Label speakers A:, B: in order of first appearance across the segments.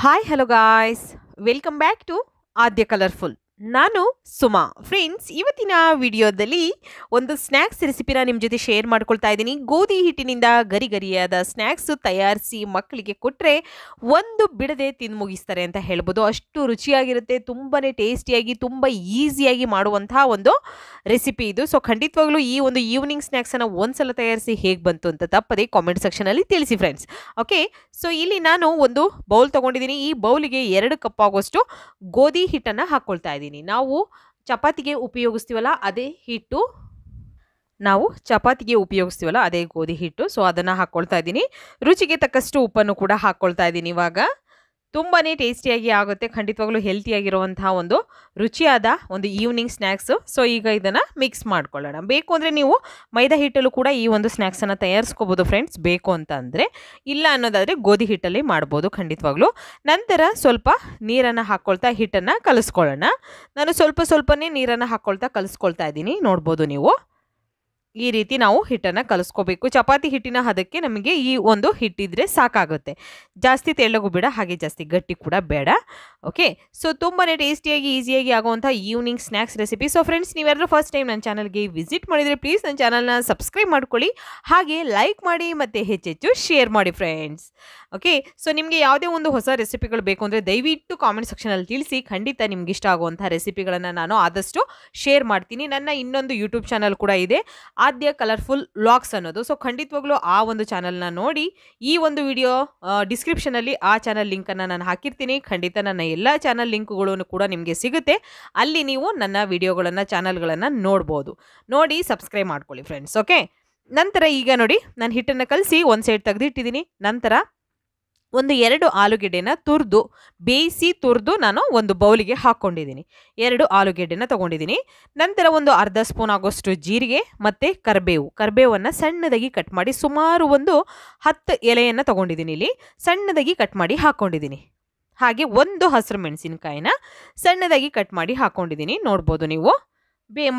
A: Hi hello guys, welcome back to Aadya colourful. ನಾನು Suma. Friends, ಇವತ್ತಿನ ವಿಡಿಯೋದಲ್ಲಿ ಒಂದು ಸ್ನ್ಯಾಕ್ಸ್ ರೆಸಿಪಿನ ನಿಮ್ಮ ಜೊತೆ ಶೇರ್ ಮಾಡ್ಕೊಳ್ತಾ ಇದ್ದೀನಿ. ಗೋಧಿ ಹಿಟ್ಟಿನಿಂದ ಗರಿ ಗರಿಯಾದ ಸ್ನ್ಯಾಕ್ಸು ತಯಾರಿಸಿ ಮಕ್ಕಳಿಗೆ ಕೊಟ್ಟರೆ ಒಂದು ಬಿಡದೆ ತಿಂದು ಮುಗಿಸ್ತಾರೆ ಅಂತ ಹೇಳ್ಬೋದು. ಅಷ್ಟು ರುಚಿಯಾಗಿರುತ್ತೆ, ತುಂಬಾ ಟೇಸ್ಟಿಯಾಗಿ ತುಂಬ ಈಸಿಯಾಗಿ ಮಾಡುವಂತಹ ಒಂದು ರೆಸಿಪಿ ಇದು. ಸೊ ಖಂಡಿತವಾಗ್ಲೂ ಈ ಒಂದು ಈವ್ನಿಂಗ್ ಸ್ನ್ಯಾಕ್ಸನ್ನು ಒಂದ್ಸಲ ತಯಾರಿಸಿ ಹೇಗೆ ಬಂತು ಅಂತ ತಪ್ಪದೆ ಕಾಮೆಂಟ್ ಸೆಕ್ಷನಲ್ಲಿ ತಿಳಿಸಿ ಫ್ರೆಂಡ್ಸ್. ಓಕೆ, ಸೊ ಇಲ್ಲಿ ನಾನು ಒಂದು ಬೌಲ್ ತೊಗೊಂಡಿದ್ದೀನಿ. ಈ ಬೌಲಿಗೆ 2 ಕಪ್ ಆಗುವಷ್ಟು ಗೋಧಿ ಹಿಟ್ಟನ್ನು ಹಾಕ್ಕೊಳ್ತಾ ಇದ್ದೀನಿ. ನಾವು ಚಪಾತಿಗೆ ಉಪಯೋಗಿಸ್ತೀವಲ್ಲ ಅದೇ ಗೋಧಿ ಹಿಟ್ಟು. ಸೊ ಅದನ್ನು ಹಾಕ್ಕೊಳ್ತಾ ಇದ್ದೀನಿ. ರುಚಿಗೆ ತಕ್ಕಷ್ಟು ಉಪ್ಪನ್ನು ಕೂಡ ಹಾಕ್ಕೊಳ್ತಾ ಇದ್ದೀನಿ. ಇವಾಗ ತುಂಬಾ ಟೇಸ್ಟಿಯಾಗಿ ಆಗುತ್ತೆ, ಖಂಡಿತವಾಗ್ಲೂ ಹೆಲ್ತಿಯಾಗಿರುವಂತಹ ಒಂದು ರುಚಿಯಾದ ಒಂದು ಈವ್ನಿಂಗ್ ಸ್ನ್ಯಾಕ್ಸು. ಸೊ ಈಗ ಇದನ್ನು ಮಿಕ್ಸ್ ಮಾಡ್ಕೊಳ್ಳೋಣ. ಬೇಕು ಅಂದರೆ ನೀವು ಮೈದಾ ಹಿಟ್ಟಲ್ಲೂ ಕೂಡ ಈ ಒಂದು ಸ್ನ್ಯಾಕ್ಸನ್ನು ತಯಾರಿಸ್ಕೋಬೋದು ಫ್ರೆಂಡ್ಸ್, ಬೇಕು ಅಂತ ಅಂದರೆ. ಇಲ್ಲ ಅನ್ನೋದಾದರೆ ಗೋಧಿ ಹಿಟ್ಟಲ್ಲಿ ಮಾಡ್ಬೋದು ಖಂಡಿತವಾಗ್ಲೂ. ನಂತರ ಸ್ವಲ್ಪ ನೀರನ್ನು ಹಾಕ್ಕೊಳ್ತಾ ಹಿಟ್ಟನ್ನು ಕಲಿಸ್ಕೊಳ್ಳೋಣ. ನಾನು ಸ್ವಲ್ಪನೇ ನೀರನ್ನು ಹಾಕ್ಕೊಳ್ತಾ ಕಲಿಸ್ಕೊಳ್ತಾ ಇದ್ದೀನಿ. ನೋಡ್ಬೋದು ನೀವು, ಈ ರೀತಿ ನಾವು ಹಿಟ್ಟನ್ನು ಕಲಿಸ್ಕೋಬೇಕು. ಚಪಾತಿ ಹಿಟ್ಟಿನ ಹದಕ್ಕೆ ನಮಗೆ ಈ ಒಂದು ಹಿಟ್ಟಿದ್ರೆ ಸಾಕಾಗುತ್ತೆ. ಜಾಸ್ತಿ ತೆಳ್ಳಗೂ ಬೇಡ, ಹಾಗೆ ಜಾಸ್ತಿ ಗಟ್ಟಿ ಕೂಡ ಬೇಡ. ಓಕೆ, ಸೊ ತುಂಬಾ ಟೇಸ್ಟಿಯಾಗಿ ಈಸಿಯಾಗಿ ಆಗುವಂಥ evening snacks recipe. So friends, ನೀವೆಲ್ಲರೂ ಫಸ್ಟ್ ಟೈಮ್ ನನ್ನ ಚಾನಲ್ಗೆ ವಿಸಿಟ್ ಮಾಡಿದರೆ ಪ್ಲೀಸ್ ನನ್ನ ಚಾನಲ್ನ ಸಬ್ಸ್ಕ್ರೈಬ್ ಮಾಡ್ಕೊಳ್ಳಿ, ಹಾಗೆ ಲೈಕ್ ಮಾಡಿ ಮತ್ತು ಹೆಚ್ಚೆಚ್ಚು ಶೇರ್ ಮಾಡಿ ಫ್ರೆಂಡ್ಸ್. ಓಕೆ, ಸೊ ನಿಮಗೆ ಯಾವುದೇ ಒಂದು ಹೊಸ ರೆಸಿಪಿಗಳು ಬೇಕು ಅಂದರೆ ದಯವಿಟ್ಟು ಕಾಮೆಂಟ್ ಸೆಕ್ಷನಲ್ಲಿ ತಿಳಿಸಿ. ಖಂಡಿತ ನಿಮ್ಗೆ ಇಷ್ಟ ಆಗುವಂಥ ರೆಸಿಪಿಗಳನ್ನು ನಾನು ಆದಷ್ಟು ಶೇರ್ ಮಾಡ್ತೀನಿ. ನನ್ನ ಇನ್ನೊಂದು ಯೂಟ್ಯೂಬ್ ಚಾನಲ್ ಕೂಡ ಇದೆ, ಆದ್ಯ ಕಲರ್ಫುಲ್ ವ್ಲಾಗ್ಸ್ ಅನ್ನೋದು. ಸೊ ಖಂಡಿತವಾಗ್ಲೂ ಆ ಒಂದು ಚಾನಲ್ನ ನೋಡಿ. ಈ ಒಂದು ವಿಡಿಯೋ ಡಿಸ್ಕ್ರಿಪ್ಷನಲ್ಲಿ ಆ ಚಾನಲ್ ಲಿಂಕನ್ನು ನಾನು ಹಾಕಿರ್ತೀನಿ. ಖಂಡಿತ ನನ್ನ ಎಲ್ಲ ಚಾನಲ್ ಲಿಂಕ್ಗಳನ್ನು ಕೂಡ ನಿಮಗೆ ಸಿಗುತ್ತೆ. ಅಲ್ಲಿ ನೀವು ನನ್ನ ವಿಡಿಯೋಗಳನ್ನು ಚಾನಲ್ಗಳನ್ನು ನೋಡಿ ಸಬ್ಸ್ಕ್ರೈಬ್ ಮಾಡ್ಕೊಳ್ಳಿ ಫ್ರೆಂಡ್ಸ್. ಓಕೆ, ನಂತರ ಈಗ ನೋಡಿ, ನಾನು ಹಿಟ್ಟನ್ನು ಕಲಸಿ ಒಂದು ಸೈಡ್ ತೆಗೆದಿಟ್ಟಿದ್ದೀನಿ. ನಂತರ ಒಂದು 2 ಆಲೂಗೆಡ್ಡೆನ ಬೇಯಿಸಿ ತುರಿದು ನಾನು ಒಂದು ಬೌಲಿಗೆ ಹಾಕ್ಕೊಂಡಿದ್ದೀನಿ. 2 ಆಲೂಗೆಡ್ಡೆನ ತೊಗೊಂಡಿದ್ದೀನಿ. ನಂತರ ಒಂದು ಅರ್ಧ ಸ್ಪೂನ್ ಆಗೋಷ್ಟು ಜೀರಿಗೆ ಮತ್ತು ಕರಿಬೇವನ್ನು ಸಣ್ಣದಾಗಿ ಕಟ್ ಮಾಡಿ, ಸುಮಾರು ಒಂದು 10 ಎಲೆಯನ್ನು ತೊಗೊಂಡಿದ್ದೀನಿ. ಇಲ್ಲಿ ಸಣ್ಣದಾಗಿ ಕಟ್ ಮಾಡಿ ಹಾಕ್ಕೊಂಡಿದ್ದೀನಿ. ಹಾಗೆ ಒಂದು ಹಸಿರು ಮೆಣಸಿನಕಾಯಿನ ಸಣ್ಣದಾಗಿ ಕಟ್ ಮಾಡಿ ಹಾಕ್ಕೊಂಡಿದ್ದೀನಿ. ನೋಡ್ಬೋದು ನೀವು.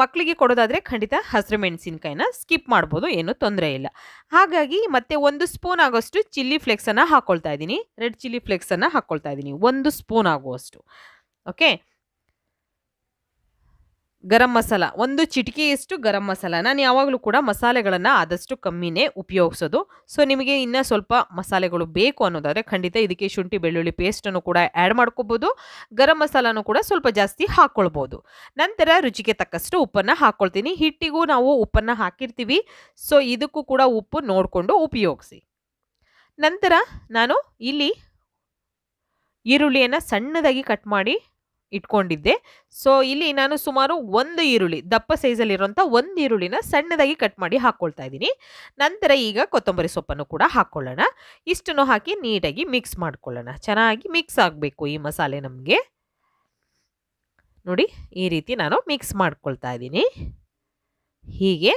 A: ಮಕ್ಕಳಿಗೆ ಕೊಡೋದಾದರೆ ಖಂಡಿತ ಹಸಿರು ಮೆಣಸಿನಕಾಯಿನ ಸ್ಕಿಪ್ ಮಾಡ್ಬೋದು, ಏನೂ ತೊಂದರೆ ಇಲ್ಲ. ಹಾಗಾಗಿ ಮತ್ತೆ 1 ಸ್ಪೂನ್ ಆಗೋಷ್ಟು ಚಿಲ್ಲಿ ಫ್ಲೇಕ್ಸನ್ನು ಹಾಕ್ಕೊಳ್ತಾ ಇದ್ದೀನಿ. ರೆಡ್ ಚಿಲ್ಲಿ ಫ್ಲೇಕ್ಸನ್ನು ಹಾಕ್ಕೊಳ್ತಾ ಇದ್ದೀನಿ, 1 ಸ್ಪೂನ್ ಆಗುವಷ್ಟು. ಓಕೆ, ಗರಂ ಮಸಾಲ, 1 ಚಿಟಿಕೆಯಷ್ಟು ಗರಂ ಮಸಾಲ. ನಾನು ಯಾವಾಗಲೂ ಕೂಡ ಮಸಾಲೆಗಳನ್ನು ಆದಷ್ಟು ಕಮ್ಮಿನೇ ಉಪಯೋಗಿಸೋದು. ಸೊ ನಿಮಗೆ ಇನ್ನೂ ಸ್ವಲ್ಪ ಮಸಾಲೆಗಳು ಬೇಕು ಅನ್ನೋದಾದರೆ ಖಂಡಿತ ಇದಕ್ಕೆ ಶುಂಠಿ ಬೆಳ್ಳುಳ್ಳಿ ಪೇಸ್ಟನ್ನು ಕೂಡ ಆ್ಯಡ್ ಮಾಡ್ಕೋಬೋದು. ಗರಂ ಮಸಾಲನೂ ಕೂಡ ಸ್ವಲ್ಪ ಜಾಸ್ತಿ ಹಾಕ್ಕೊಳ್ಬೋದು. ನಂತರ ರುಚಿಗೆ ತಕ್ಕಷ್ಟು ಉಪ್ಪನ್ನು ಹಾಕ್ಕೊಳ್ತೀನಿ. ಹಿಟ್ಟಿಗೂ ನಾವು ಉಪ್ಪನ್ನು ಹಾಕಿರ್ತೀವಿ, ಸೊ ಇದಕ್ಕೂ ಕೂಡ ಉಪ್ಪು ನೋಡಿಕೊಂಡು ಉಪಯೋಗಿಸಿ. ನಂತರ ನಾನು ಇಲ್ಲಿ ಈರುಳ್ಳಿಯನ್ನು ಸಣ್ಣದಾಗಿ ಕಟ್ ಮಾಡಿ ಇಟ್ಕೊಂಡಿದ್ದೆ. ಸೊ ಇಲ್ಲಿ ನಾನು ಸುಮಾರು 1 ಈರುಳ್ಳಿ, ದಪ್ಪ ಸೈಜಲ್ಲಿರುವಂಥ 1 ಈರುಳ್ಳಿನ ಸಣ್ಣದಾಗಿ ಕಟ್ ಮಾಡಿ ಹಾಕ್ಕೊಳ್ತಾ ಇದ್ದೀನಿ. ನಂತರ ಈಗ ಕೊತ್ತಂಬರಿ ಸೊಪ್ಪನ್ನು ಕೂಡ ಹಾಕ್ಕೊಳ್ಳೋಣ. ಇಷ್ಟನ್ನು ಹಾಕಿ ನೀಟಾಗಿ ಮಿಕ್ಸ್ ಮಾಡ್ಕೊಳ್ಳೋಣ. ಚೆನ್ನಾಗಿ ಮಿಕ್ಸ್ ಆಗಬೇಕು ಈ ಮಸಾಲೆ ನಮಗೆ. ನೋಡಿ, ಈ ರೀತಿ ನಾನು ಮಿಕ್ಸ್ ಮಾಡ್ಕೊಳ್ತಾ ಇದ್ದೀನಿ. ಹೀಗೆ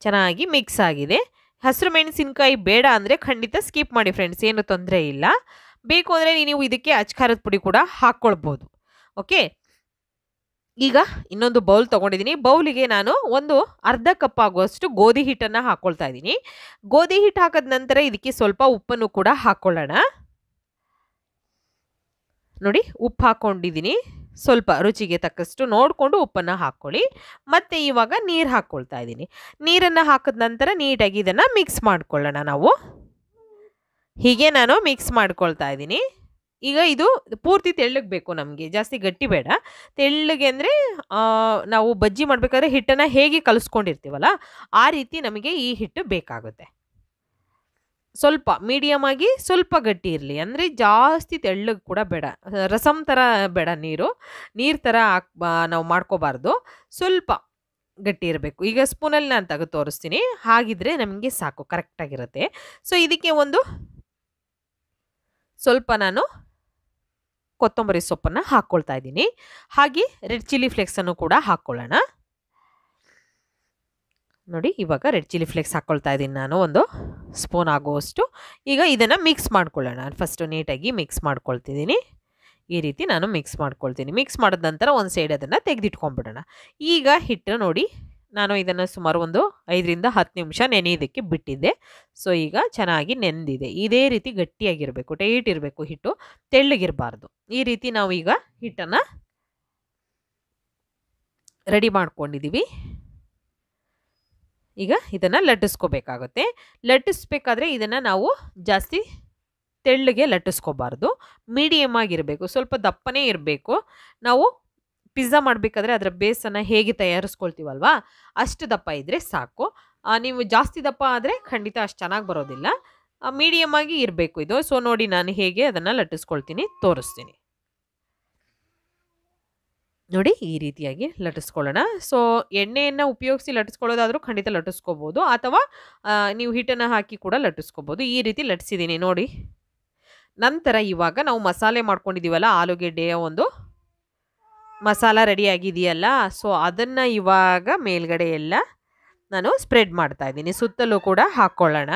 A: ಚೆನ್ನಾಗಿ ಮಿಕ್ಸ್ ಆಗಿದೆ. ಹಸಿರು ಮೆಣಸಿನಕಾಯಿ ಬೇಡ ಅಂದರೆ ಖಂಡಿತ ಸ್ಕಿಪ್ ಮಾಡಿ ಫ್ರೆಂಡ್ಸ್, ಏನು ತೊಂದರೆ ಇಲ್ಲ. ಬೇಕು ಅಂದರೆ ನೀವು ಇದಕ್ಕೆ ಅಚ್ಕಾರದ ಪುಡಿ ಕೂಡ ಹಾಕ್ಕೊಳ್ಬೋದು. ಓಕೆ, ಈಗ ಇನ್ನೊಂದು ಬೌಲ್ ತೊಗೊಂಡಿದ್ದೀನಿ. ಬೌಲಿಗೆ ನಾನು ಒಂದು ಅರ್ಧ ಕಪ್ ಆಗುವಷ್ಟು ಗೋಧಿ ಹಿಟ್ಟನ್ನು ಹಾಕ್ಕೊಳ್ತಾ ಇದ್ದೀನಿ. ಗೋಧಿ ಹಿಟ್ಟು ಹಾಕಿದ ನಂತರ ಇದಕ್ಕೆ ಸ್ವಲ್ಪ ಉಪ್ಪನ್ನು ಕೂಡ ಹಾಕ್ಕೊಳ್ಳೋಣ. ನೋಡಿ, ಉಪ್ಪು ಹಾಕ್ಕೊಂಡಿದ್ದೀನಿ. ಸ್ವಲ್ಪ ರುಚಿಗೆ ತಕ್ಕಷ್ಟು ನೋಡಿಕೊಂಡು ಉಪ್ಪನ್ನು ಹಾಕ್ಕೊಳ್ಳಿ. ಮತ್ತು ಇವಾಗ ನೀರು ಹಾಕ್ಕೊಳ್ತಾ ಇದ್ದೀನಿ. ನೀರನ್ನು ಹಾಕಿದ ನಂತರ ನೀಟಾಗಿ ಇದನ್ನು ಮಿಕ್ಸ್ ಮಾಡ್ಕೊಳ್ಳೋಣ ನಾವು. ಹೀಗೆ ನಾನು ಮಿಕ್ಸ್ ಮಾಡ್ಕೊಳ್ತಾ ಇದ್ದೀನಿ. ಈಗ ಇದು ಪೂರ್ತಿ ತೆಳ್ಳಗೆ ಬೇಕು ನಮಗೆ, ಜಾಸ್ತಿ ಗಟ್ಟಿ ಬೇಡ. ತೆಳ್ಳಗೆ ಅಂದರೆ ನಾವು ಬಜ್ಜಿ ಮಾಡಬೇಕಾದ್ರೆ ಹಿಟ್ಟನ್ನು ಹೇಗೆ ಕಲಿಸ್ಕೊಂಡಿರ್ತೀವಲ್ಲ ಆ ರೀತಿ ನಮಗೆ ಈ ಹಿಟ್ಟು ಬೇಕಾಗುತ್ತೆ. ಸ್ವಲ್ಪ ಮೀಡಿಯಮ್ ಆಗಿ ಸ್ವಲ್ಪ ಗಟ್ಟಿ ಇರಲಿ, ಅಂದರೆ ಜಾಸ್ತಿ ತೆಳ್ಳಗೆ ಕೂಡ ಬೇಡ. ರಸಮ್ ಥರ ಬೇಡ, ನೀರು ಥರ ನಾವು ಮಾಡ್ಕೋಬಾರ್ದು. ಸ್ವಲ್ಪ ಗಟ್ಟಿ ಇರಬೇಕು. ಈಗ ಸ್ಪೂನಲ್ಲಿ ನಾನು ತೆಗೆದು ತೋರಿಸ್ತೀನಿ, ಹಾಗಿದ್ರೆ ನಮಗೆ ಸಾಕು, ಕರೆಕ್ಟಾಗಿರುತ್ತೆ. ಸೊ ಇದಕ್ಕೆ ಒಂದು ಸ್ವಲ್ಪ ನಾನು ಕೊತ್ತಂಬರಿ ಸೊಪ್ಪನ್ನು ಹಾಕ್ಕೊಳ್ತಾ ಇದ್ದೀನಿ. ಹಾಗೆ ರೆಡ್ ಚಿಲ್ಲಿ ಫ್ಲೇಕ್ಸನ್ನು ಕೂಡ ಹಾಕ್ಕೊಳ್ಳೋಣ. ನೋಡಿ, ಇವಾಗ ರೆಡ್ ಚಿಲ್ಲಿ ಫ್ಲೇಕ್ಸ್ ಹಾಕ್ಕೊಳ್ತಾ ಇದ್ದೀನಿ ನಾನು, 1 ಸ್ಪೂನ್ ಆಗುವಷ್ಟು. ಈಗ ಇದನ್ನು ಮಿಕ್ಸ್ ಮಾಡ್ಕೊಳ್ಳೋಣ. ಫಸ್ಟು ನೀಟಾಗಿ ಮಿಕ್ಸ್ ಮಾಡ್ಕೊಳ್ತಿದ್ದೀನಿ. ಈ ರೀತಿ ನಾನು ಮಿಕ್ಸ್ ಮಾಡ್ಕೊಳ್ತೀನಿ. ಮಿಕ್ಸ್ ಮಾಡಿದ ನಂತರ ಒಂದು ಸೈಡ್ ಅದನ್ನು ತೆಗೆದಿಟ್ಕೊಂಡ್ಬಿಡೋಣ. ಈಗ ಹಿಟ್ಟು ನೋಡಿ, ನಾನು ಇದನ್ನು ಸುಮಾರು ಒಂದು 5ರಿಂದ 10 ನಿಮಿಷ ನೆನೆಯೋದಕ್ಕೆ ಬಿಟ್ಟಿದ್ದೆ. ಸೊ ಈಗ ಚೆನ್ನಾಗಿ ನೆಂದಿದೆ. ಇದೇ ರೀತಿ ಗಟ್ಟಿಯಾಗಿರಬೇಕು, ಟೈಟ್ ಇರಬೇಕು ಹಿಟ್ಟು, ತೆಳ್ಳಗಿರಬಾರ್ದು. ಈ ರೀತಿ ನಾವು ಈಗ ಹಿಟ್ಟನ್ನು ರೆಡಿ ಮಾಡ್ಕೊಂಡಿದ್ದೀವಿ. ಈಗ ಇದನ್ನು ಲಟ್ಟಿಸ್ಕೋಬೇಕಾಗುತ್ತೆ. ಲಟ್ಟಿಸ್ಬೇಕಾದ್ರೆ ಇದನ್ನು ನಾವು ಜಾಸ್ತಿ ತೆಳ್ಳಗೆ ಲಟ್ಟಿಸ್ಕೋಬಾರ್ದು, ಮೀಡಿಯಮ್ ಆಗಿರಬೇಕು, ಸ್ವಲ್ಪ ದಪ್ಪನೇ ಇರಬೇಕು. ನಾವು ಪಿಜ್ಜಾ ಮಾಡಬೇಕಾದ್ರೆ ಅದರ ಬೇಸನ್ನು ಹೇಗೆ ತಯಾರಿಸ್ಕೊಳ್ತೀವಲ್ವಾ ಅಷ್ಟು ದಪ್ಪ ಇದ್ದರೆ ಸಾಕು. ನೀವು ಜಾಸ್ತಿ ದಪ್ಪ ಆದರೆ ಖಂಡಿತ ಅಷ್ಟು ಚೆನ್ನಾಗಿ ಬರೋದಿಲ್ಲ. ಮೀಡಿಯಮ್ ಆಗಿ ಇರಬೇಕು ಇದು. ಸೊ ನೋಡಿ ನಾನು ಹೇಗೆ ಅದನ್ನು ಲಟ್ಟಿಸ್ಕೊಳ್ತೀನಿ ತೋರಿಸ್ತೀನಿ. ನೋಡಿ ಈ ರೀತಿಯಾಗಿ ಲಟ್ಟಿಸ್ಕೊಳ್ಳೋಣ. ಸೊ ಎಣ್ಣೆಯನ್ನು ಉಪಯೋಗಿಸಿ ಲಟ್ಟಿಸ್ಕೊಳ್ಳೋದಾದರೂ ಖಂಡಿತ ಲಟ್ಟಿಸ್ಕೋಬೋದು, ಅಥವಾ ನೀವು ಹಿಟ್ಟನ್ನು ಹಾಕಿ ಕೂಡ ಲಟ್ಟಿಸ್ಕೋಬೋದು. ಈ ರೀತಿ ಲಟ್ಟಿಸಿದ್ದೀನಿ ನೋಡಿ. ನಂತರ ಇವಾಗ ನಾವು ಮಸಾಲೆ ಮಾಡ್ಕೊಂಡಿದ್ದೀವಲ್ಲ, ಆಲೂಗೆಡ್ಡೆಯ ಒಂದು ಮಸಾಲ ರೆಡಿ ಆಗಿದೆಯಲ್ಲ, ಸೊ ಅದನ್ನು ಇವಾಗ ಮೇಲ್ಗಡೆ ಎಲ್ಲ ನಾನು ಸ್ಪ್ರೆಡ್ ಮಾಡ್ತಾ ಇದ್ದೀನಿ. ಸುತ್ತಲೂ ಕೂಡ ಹಾಕ್ಕೊಳ್ಳೋಣ.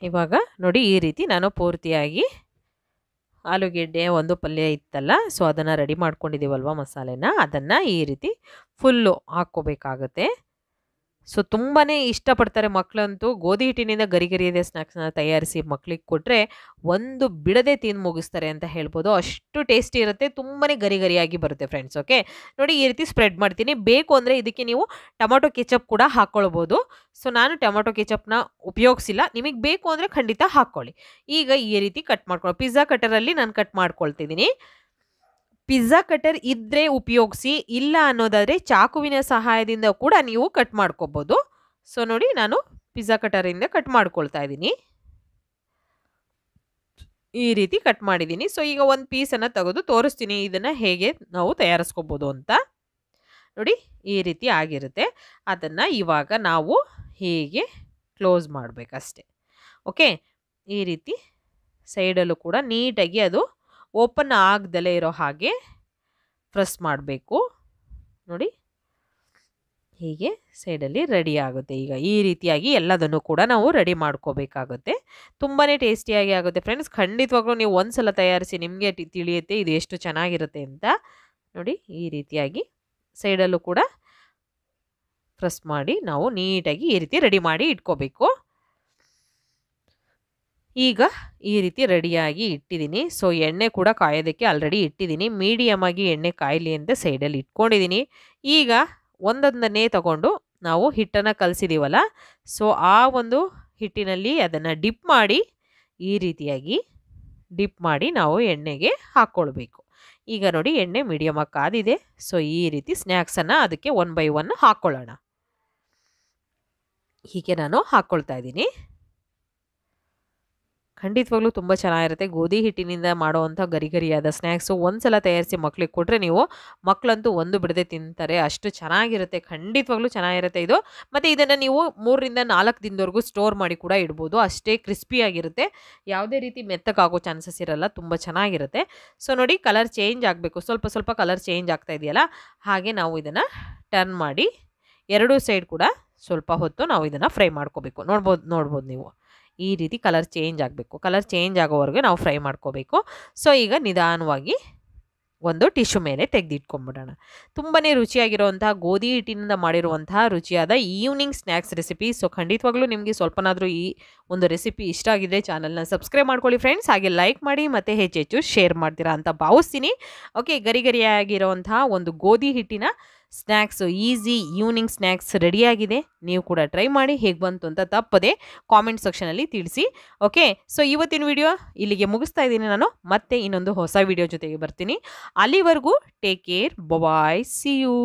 A: ಇವಾಗ ನೋಡಿ ಈ ರೀತಿ ನಾನು ಪೂರ್ತಿಯಾಗಿ ಆಲೂಗೆಡ್ಡೆ ಒಂದು ಪಲ್ಯ ಇತ್ತಲ್ಲ, ಸೊ ಅದನ್ನು ರೆಡಿ ಮಾಡ್ಕೊಂಡಿದ್ದೀವಲ್ವ ಮಸಾಲೆನ, ಅದನ್ನು ಈ ರೀತಿ ಫುಲ್ಲು ಹಾಕ್ಕೋಬೇಕಾಗತ್ತೆ. ಸೊ ತುಂಬಾ ಇಷ್ಟಪಡ್ತಾರೆ ಮಕ್ಕಳಂತೂ. ಗೋಧಿ ಹಿಟ್ಟಿನಿಂದ ಗರಿ ಗರಿಯದ ಸ್ನ್ಯಾಕ್ಸ್ನ ತಯಾರಿಸಿ ಮಕ್ಕಳಿಗೆ ಕೊಟ್ಟರೆ ಒಂದು ಬಿಡದೆ ತಿಂದು ಮುಗಿಸ್ತಾರೆ ಅಂತ ಹೇಳ್ಬೋದು. ಅಷ್ಟು ಟೇಸ್ಟಿ ಇರುತ್ತೆ, ತುಂಬಾ ಗರಿ ಗರಿಯಾಗಿ ಬರುತ್ತೆ ಫ್ರೆಂಡ್ಸ್. ಓಕೆ ನೋಡಿ ಈ ರೀತಿ ಸ್ಪ್ರೆಡ್ ಮಾಡ್ತೀನಿ. ಬೇಕು ಅಂದರೆ ಇದಕ್ಕೆ ನೀವು ಟೊಮೊಟೊ ಕೆಚಪ್ ಕೂಡ ಹಾಕ್ಕೊಳ್ಬೋದು. ಸೊ ನಾನು ಟೊಮೊಟೊ ಕೆಚಪ್ನ ಉಪಯೋಗಿಸಿಲ್ಲ, ನಿಮಗೆ ಬೇಕು ಅಂದರೆ ಖಂಡಿತ ಹಾಕ್ಕೊಳ್ಳಿ. ಈಗ ಈ ರೀತಿ ಕಟ್ ಮಾಡ್ಕೊಳ್ಳಿ. ಪಿಜ್ಜಾ ಕಟರಲ್ಲಿ ನಾನು ಕಟ್ ಮಾಡ್ಕೊಳ್ತಿದ್ದೀನಿ. ಪಿಜ್ಜಾ ಕಟರ್ ಇದ್ದರೆ ಉಪಯೋಗಿಸಿ, ಇಲ್ಲ ಅನ್ನೋದಾದರೆ ಚಾಕುವಿನ ಸಹಾಯದಿಂದ ಕೂಡ ನೀವು ಕಟ್ ಮಾಡ್ಕೋಬೋದು. ಸೊ ನೋಡಿ ನಾನು ಪಿಜ್ಜಾ ಕಟರಿಂದ ಕಟ್ ಮಾಡ್ಕೊಳ್ತಾ ಇದ್ದೀನಿ. ಈ ರೀತಿ ಕಟ್ ಮಾಡಿದ್ದೀನಿ. ಸೊ ಈಗ ಒಂದು ಪೀಸನ್ನು ತೆಗೆದು ತೋರಿಸ್ತೀನಿ ಇದನ್ನು ಹೇಗೆ ನಾವು ತಯಾರಿಸ್ಕೋಬೋದು ಅಂತ. ನೋಡಿ ಈ ರೀತಿ ಆಗಿರುತ್ತೆ. ಅದನ್ನು ಇವಾಗ ನಾವು ಹೀಗೆ ಕ್ಲೋಸ್ ಮಾಡಬೇಕಷ್ಟೆ. ಓಕೆ ಈ ರೀತಿ ಸೈಡಲ್ಲೂ ಕೂಡ ನೀಟಾಗಿ ಅದು ಓಪನ್ ಆಗದಲ್ಲೇ ಇರೋ ಹಾಗೆ ಪ್ರೆಸ್ ಮಾಡಬೇಕು. ನೋಡಿ ಹೀಗೆ ಸೈಡಲ್ಲಿ ರೆಡಿ ಆಗುತ್ತೆ. ಈಗ ಈ ರೀತಿಯಾಗಿ ಎಲ್ಲದನ್ನು ಕೂಡ ನಾವು ರೆಡಿ ಮಾಡ್ಕೋಬೇಕಾಗುತ್ತೆ. ತುಂಬಾ ಟೇಸ್ಟಿಯಾಗಿ ಆಗುತ್ತೆ ಫ್ರೆಂಡ್ಸ್. ಖಂಡಿತವಾಗ್ಲೂ ನೀವು ಒಂದು ಸಲ ತಯಾರಿಸಿ, ನಿಮಗೆ ತಿಳಿಯುತ್ತೆ ಇದು ಎಷ್ಟು ಚೆನ್ನಾಗಿರುತ್ತೆ ಅಂತ. ನೋಡಿ ಈ ರೀತಿಯಾಗಿ ಸೈಡಲ್ಲೂ ಕೂಡ ಪ್ರೆಸ್ ಮಾಡಿ ನಾವು ನೀಟಾಗಿ ಈ ರೀತಿ ರೆಡಿ ಮಾಡಿ ಇಟ್ಕೋಬೇಕು. ಈಗ ಈ ರೀತಿ ರೆಡಿಯಾಗಿ ಇಟ್ಟಿದ್ದೀನಿ. ಸೊ ಎಣ್ಣೆ ಕೂಡ ಕಾಯೋದಕ್ಕೆ ಆಲ್ರೆಡಿ ಇಟ್ಟಿದ್ದೀನಿ. ಮೀಡಿಯಮ್ ಆಗಿ ಎಣ್ಣೆ ಕಾಯಲಿ ಅಂತ ಸೈಡಲ್ಲಿ ಇಟ್ಕೊಂಡಿದ್ದೀನಿ. ಈಗ ಒಂದೊಂದನ್ನೇ ತಗೊಂಡು ನಾವು ಹಿಟ್ಟನ್ನು ಕಲಸಿದ್ದೀವಲ್ಲ, ಸೊ ಆ ಒಂದು ಹಿಟ್ಟಿನಲ್ಲಿ ಅದನ್ನು ಡಿಪ್ ಮಾಡಿ ಈ ರೀತಿಯಾಗಿ ಡಿಪ್ ಮಾಡಿ ನಾವು ಎಣ್ಣೆಗೆ ಹಾಕ್ಕೊಳ್ಬೇಕು. ಈಗ ನೋಡಿ ಎಣ್ಣೆ ಮೀಡಿಯಮ್ ಆಗಿ ಕಾದಿದೆ. ಸೊ ಈ ರೀತಿ ಸ್ನ್ಯಾಕ್ಸನ್ನು ಅದಕ್ಕೆ 1 by 1 ಹಾಕ್ಕೊಳ್ಳೋಣ. ಹೀಗೆ ನಾನು ಹಾಕ್ಕೊಳ್ತಾ ಇದ್ದೀನಿ. ಖಂಡಿತವಾಗ್ಲೂ ತುಂಬ ಚೆನ್ನಾಗಿರುತ್ತೆ. ಗೋಧಿ ಹಿಟ್ಟಿನಿಂದ ಮಾಡುವಂಥ ಗರಿ ಗರಿಯಾದ ಸ್ನ್ಯಾಕ್ಸು ಒಂದು ಸಲ ತಯಾರಿಸಿ ಮಕ್ಳಿಗೆ ಕೊಟ್ಟರೆ ನೀವು ಮಕ್ಕಳಂತೂ ಒಂದು ಬಿಡದೆ ತಿಂತಾರೆ. ಅಷ್ಟು ಚೆನ್ನಾಗಿರುತ್ತೆ, ಖಂಡಿತವಾಗ್ಲೂ ಚೆನ್ನಾಗಿರುತ್ತೆ ಇದು. ಮತ್ತು ಇದನ್ನು ನೀವು 3 ರಿಂದ 4 ದಿನದವರೆಗೂ ಸ್ಟೋರ್ ಮಾಡಿ ಕೂಡ ಇಡ್ಬೋದು. ಅಷ್ಟೇ ಕ್ರಿಸ್ಪಿಯಾಗಿರುತ್ತೆ, ಯಾವುದೇ ರೀತಿ ಮೆತ್ತಗಾಗೋ ಚಾನ್ಸಸ್ ಇರಲ್ಲ, ತುಂಬ ಚೆನ್ನಾಗಿರುತ್ತೆ. ಸೊ ನೋಡಿ ಕಲರ್ ಚೇಂಜ್ ಆಗಬೇಕು, ಸ್ವಲ್ಪ ಸ್ವಲ್ಪ ಕಲರ್ ಚೇಂಜ್ ಆಗ್ತಾ ಇದೆಯಲ್ಲ, ಹಾಗೆ ನಾವು ಇದನ್ನು ಟರ್ನ್ ಮಾಡಿ ಎರಡೂ ಸೈಡ್ ಕೂಡ ಸ್ವಲ್ಪ ಹೊತ್ತು ನಾವು ಇದನ್ನು ಫ್ರೈ ಮಾಡ್ಕೋಬೇಕು. ನೋಡ್ಬೋದು ನೀವು ಈ ರೀತಿ ಕಲರ್ ಚೇಂಜ್ ಆಗಬೇಕು. ಕಲರ್ ಚೇಂಜ್ ಆಗೋವರೆಗೆ ನಾವು ಫ್ರೈ ಮಾಡ್ಕೋಬೇಕು. ಸೊ ಈಗ ನಿಧಾನವಾಗಿ ಒಂದು ಟಿಶ್ಯೂ ಮೇಲೆ ತೆಗೆದಿಟ್ಕೊಂಡ್ಬಿಡೋಣ. ತುಂಬಾ ರುಚಿಯಾಗಿರುವಂತಹ ಗೋಧಿ ಹಿಟ್ಟಿನಿಂದ ಮಾಡಿರುವಂತಹ ರುಚಿಯಾದ ಈವ್ನಿಂಗ್ ಸ್ನ್ಯಾಕ್ಸ್ ರೆಸಿಪಿ. ಸೊ ಖಂಡಿತವಾಗ್ಲೂ ನಿಮಗೆ ಸ್ವಲ್ಪನಾದರೂ ಈ ಒಂದು ರೆಸಿಪಿ ಇಷ್ಟ ಆಗಿದ್ರೆ ಚಾನಲ್ನ ಸಬ್ಸ್ಕ್ರೈಬ್ ಮಾಡ್ಕೊಳ್ಳಿ ಫ್ರೆಂಡ್ಸ್. ಹಾಗೆ ಲೈಕ್ ಮಾಡಿ ಮತ್ತು ಹೆಚ್ಚೆಚ್ಚು ಶೇರ್ ಮಾಡ್ತೀರಾ ಅಂತ ಭಾವಿಸ್ತೀನಿ. ಓಕೆ ಗರಿ ಗರಿಯಾಗಿರುವಂತಹ ಒಂದು ಗೋಧಿ ಹಿಟ್ಟಿನ ಸ್ನ್ಯಾಕ್ಸು, ಈಸಿ ಈವ್ನಿಂಗ್ ಸ್ನ್ಯಾಕ್ಸ್ ರೆಡಿಯಾಗಿದೆ. ನೀವು ಕೂಡ ಟ್ರೈ ಮಾಡಿ, ಹೇಗೆ ಬಂತು ಅಂತ ತಪ್ಪದೆ ಕಾಮೆಂಟ್ ಸೆಕ್ಷನಲ್ಲಿ ತಿಳಿಸಿ. ಓಕೆ ಸೊ ಇವತ್ತಿನ ವಿಡಿಯೋ ಇಲ್ಲಿಗೆ ಮುಗಿಸ್ತಾ ಇದ್ದೀನಿ ನಾನು. ಮತ್ತೆ ಇನ್ನೊಂದು ಹೊಸ ವಿಡಿಯೋ ಜೊತೆಗೆ ಬರ್ತೀನಿ. ಅಲ್ಲಿವರೆಗೂ take care, bye, see you.